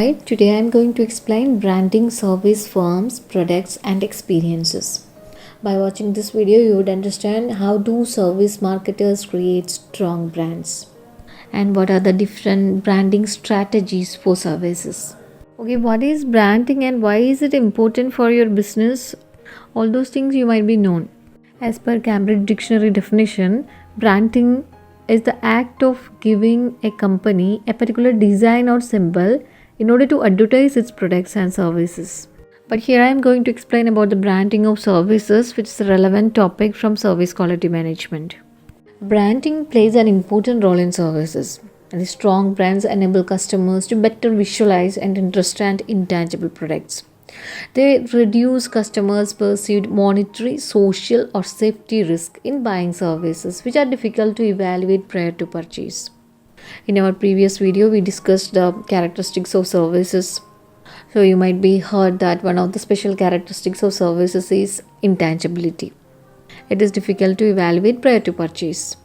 Hi, today I am going to explain branding service firms, products and experiences. By watching this video, you would understand how do service marketers create strong brands and what are the different branding strategies for services. Okay, what is branding and why is it important for your business? All those things you might be known. As per Cambridge Dictionary definition, branding is the act of giving a company a particular design or symbol in order to advertise its products and services. But here I am going to explain about the branding of services, which is a relevant topic from service quality management. Branding plays an important role in services. And strong brands enable customers to better visualize and understand intangible products. They reduce customers' perceived monetary, social, or safety risk in buying services, which are difficult to evaluate prior to purchase. In our previous video, we discussed the characteristics of services. So you might be heard that one of the special characteristics of services is intangibility. It is difficult to evaluate prior to purchase.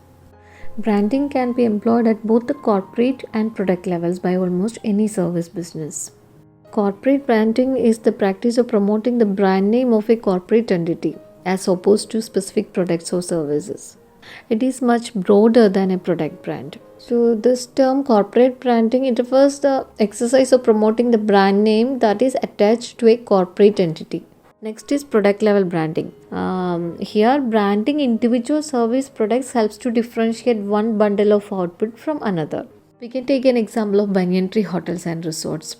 Branding can be employed at both the corporate and product levels by almost any service business. Corporate branding is the practice of promoting the brand name of a corporate entity as opposed to specific products or services. It is much broader than a product brand. So this term corporate branding, it refers the exercise of promoting the brand name that is attached to a corporate entity. Next is product level branding. Here branding individual service products helps to differentiate one bundle of output from another. We can take an example of Banyan Tree Hotels and Resorts.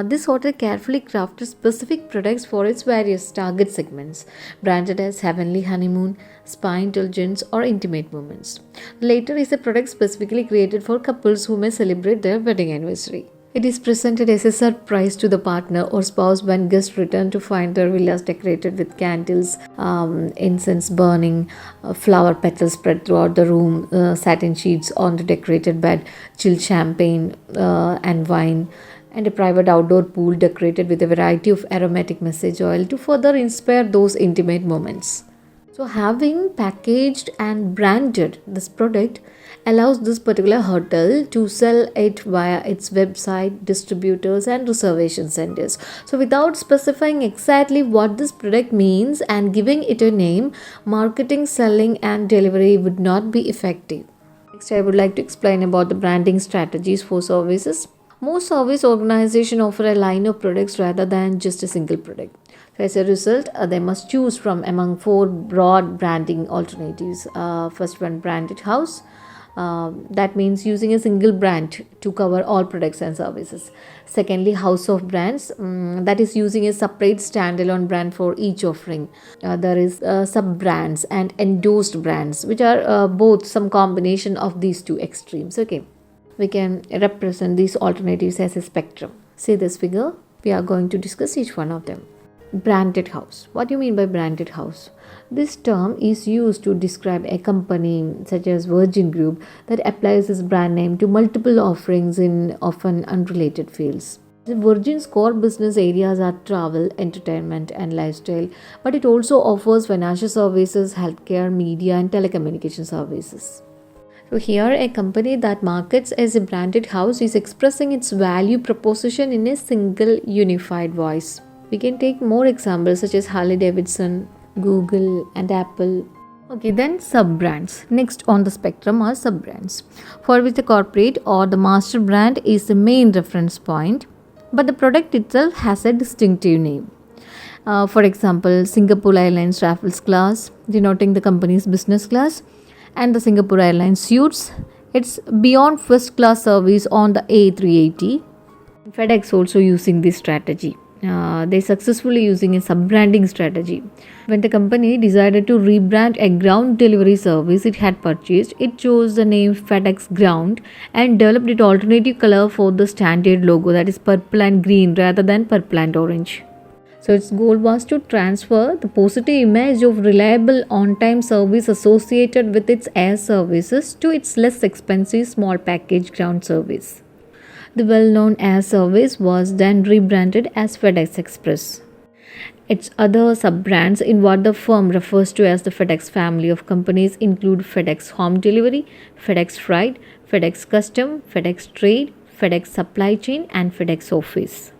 This hotel carefully crafted specific products for its various target segments, branded as Heavenly Honeymoon, Spa Indulgence, or Intimate Moments. The latter is a product specifically created for couples who may celebrate their wedding anniversary. It is presented as a surprise to the partner or spouse when guests return to find their villas decorated with candles, incense burning, flower petals spread throughout the room, satin sheets on the decorated bed, chilled champagne and wine, and a private outdoor pool decorated with a variety of aromatic message oil to further inspire those intimate moments. So having packaged and branded this product allows this particular hotel to sell it via its website, distributors and reservation centers. So without specifying exactly what this product means and giving it a name, marketing, selling and delivery would not be effective. Next, I would like to explain about the branding strategies for services. Most service organizations offer a line of products rather than just a single product. So as a result, they must choose from among four broad branding alternatives. First one, branded house. That means using a single brand to cover all products and services. Secondly, house of brands, that is using a separate standalone brand for each offering. There is sub brands and endorsed brands, which are both some combination of these two extremes. Okay, we can represent these alternatives as a spectrum. See this figure, we are going to discuss each one of them. Branded house. What do you mean by branded house? This term is used to describe a company such as Virgin Group that applies its brand name to multiple offerings in often unrelated fields. Virgin's core business areas are travel, entertainment and lifestyle, but it also offers financial services, healthcare, media and telecommunication services. So here a company that markets as a branded house is expressing its value proposition in a single unified voice. We can take more examples such as Harley Davidson, Google and Apple. Okay, then sub-brands. Next on the spectrum are sub-brands, for which the corporate or the master brand is the main reference point, but the product itself has a distinctive name. For example, Singapore Airlines Raffles class, denoting the company's business class, and the Singapore Airlines Suites, it's beyond first class service on the A380. FedEx also using this strategy. They successfully using a sub-branding strategy. When the company decided to rebrand a ground delivery service it had purchased, it chose the name FedEx Ground and developed its alternative color for the standard logo, that is purple and green rather than purple and orange. So its goal was to transfer the positive image of reliable on-time service associated with its air services to its less expensive small package ground service. The well-known air service was then rebranded as FedEx Express. Its other sub-brands in what the firm refers to as the FedEx family of companies include FedEx Home Delivery, FedEx Freight, FedEx Custom, FedEx Trade, FedEx Supply Chain, and FedEx Office.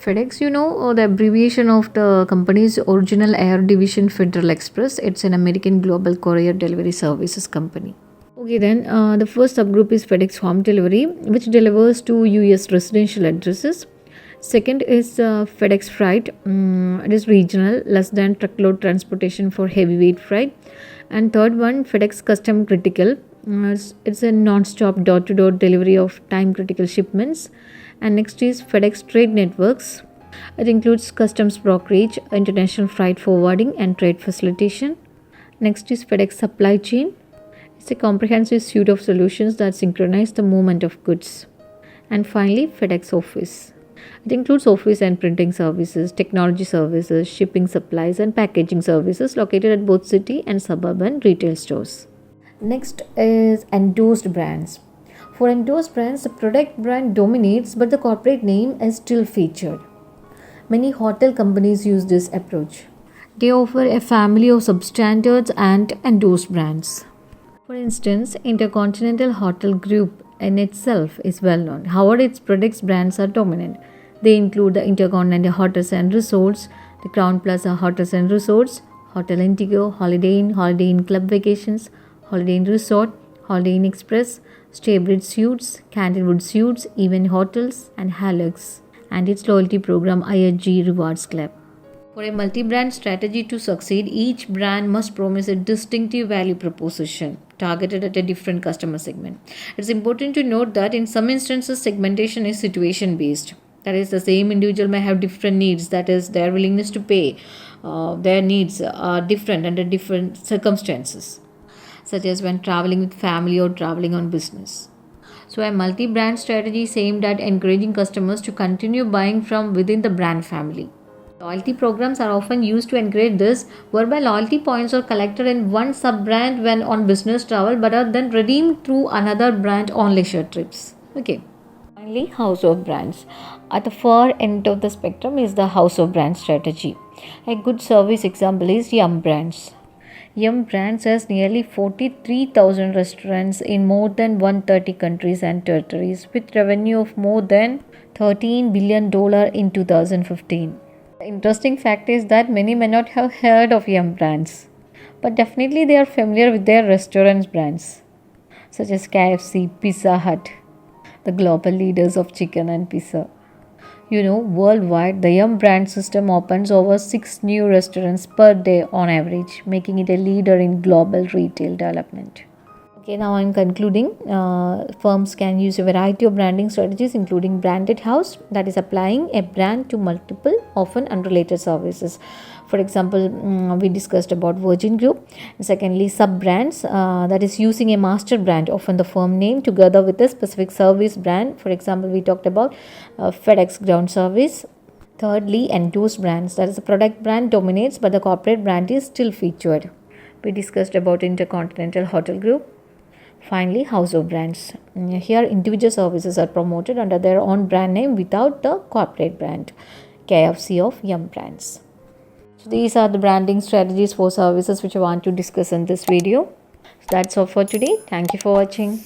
FedEx, the abbreviation of the company's original air division, Federal Express. It's an American global courier delivery services company. Okay, then the first subgroup is FedEx Home Delivery, which delivers to US residential addresses. Second is FedEx Freight. It is regional, less than truckload transportation for heavyweight freight. And third one, FedEx Custom Critical. It's a non-stop door-to-door delivery of time-critical shipments. And next is FedEx Trade Networks. It includes customs brokerage, international freight forwarding, and trade facilitation. Next is FedEx Supply Chain. It's a comprehensive suite of solutions that synchronize the movement of goods. And finally, FedEx Office. It includes office and printing services, technology services, shipping supplies, and packaging services located at both city and suburban retail stores. Next is endorsed brands. For endorsed brands, the product brand dominates, but the corporate name is still featured. Many hotel companies use this approach. They offer a family of substandards and endorsed brands. For instance, Intercontinental Hotel Group in itself is well known. However, its products brands are dominant. They include the Intercontinental Hotels and Resorts, the Crown Plaza Hotels and Resorts, Hotel Indigo, Holiday Inn Club Vacations, Holiday Inn Resort, Holiday Inn Express, Staybridge Suites, Candlewood Suites, Even Hotels, and Halux, and its loyalty program IHG Rewards Club. For a multi-brand strategy to succeed, each brand must promise a distinctive value proposition targeted at a different customer segment. It's important to note that in some instances, segmentation is situation-based. That is, the same individual may have different needs. That is, their willingness to pay, their needs are different under different circumstances, such as when traveling with family or traveling on business. So, a multi-brand strategy is aimed at encouraging customers to continue buying from within the brand family. Loyalty programs are often used to encourage this, whereby loyalty points are collected in one sub-brand when on business travel, but are then redeemed through another brand on leisure trips. Okay. Finally, house of brands. At the far end of the spectrum is the house of brands strategy. A good service example is Yum Brands. Yum Brands has nearly 43,000 restaurants in more than 130 countries and territories, with revenue of more than $13 billion in 2015. The interesting fact is that many may not have heard of Yum Brands, but definitely they are familiar with their restaurants brands, such as KFC, Pizza Hut, the global leaders of chicken and pizza. Worldwide, the Yum brand system opens over 6 new restaurants per day on average, making it a leader in global retail development. Okay, now I'm concluding. Firms can use a variety of branding strategies, including branded house, that is applying a brand to multiple, often unrelated services. For example, we discussed about Virgin Group. Secondly, sub-brands, that is using a master brand, often the firm name, together with a specific service brand. For example, we talked about FedEx Ground Service. Thirdly, endorsed brands, that is the product brand dominates, but the corporate brand is still featured. We discussed about Intercontinental Hotel Group. Finally, house of brands. Here, individual services are promoted under their own brand name without the corporate brand. KFC of Yum Brands. So these are the branding strategies for services which I want to discuss in this video. So that's all for today. Thank you for watching.